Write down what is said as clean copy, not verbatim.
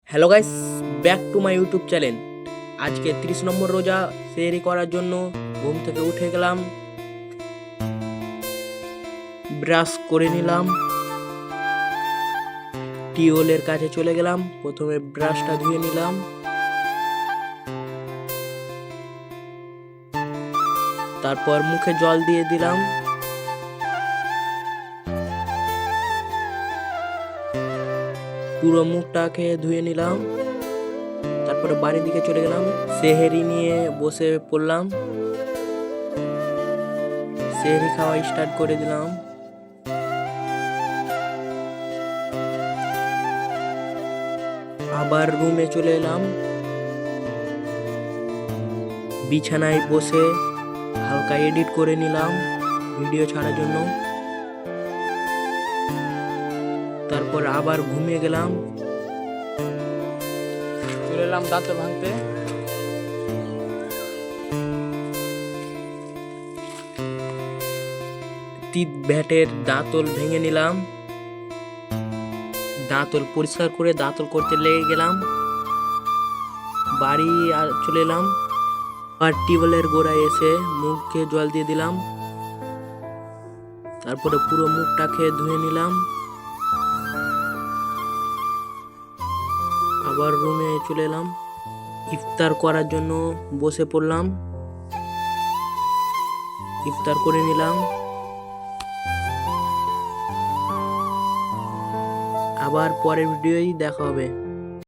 Hello guys, back to my YouTube channel. আজকে 30 নম্বর রোজা সেহরি করার জন্য ঘুম থেকে উঠে গেলাম, ব্রাশ করে নিলাম, টিওলের কাছে চলে গেলাম। প্রথমে ব্রাশটা ধুয়ে নিলাম, তারপর মুখে জল দিয়ে দিলাম, পুরো মুখটাকে ধুয়ে নিলাম। তারপরে বাড়ির দিকে চলে গেলাম, সেহরি নিয়ে বসে পড়লাম, সেহরি খাওয়া স্টার্ট করে দিলাম। আবার রুমে চলে এলাম, বিছানায় বসে হালকা এডিট করে নিলাম ভিডিও ছাড়ার জন্য। তারপর আবার ঘুমিয়ে গেলাম, চলে এলাম দাঁত ভাঙতে। তিত ব্যাটের দাঁতল ভেঙে নিলাম, দাঁতল পরিষ্কার করে দাঁতল করতে লেগে গেলাম। বাড়ি চলে এলাম, আর টিউবওয়েলের গোড়ায় এসে মুখে জল দিয়ে দিলাম, তারপরে পুরো মুখটাকে ধুয়ে নিলাম। আবার রুমে চলে এলাম, ইফতার করার জন্য বসে পড়লাম, ইফতার করে নিলাম। আবার পরের ভিডিওই দেখা হবে।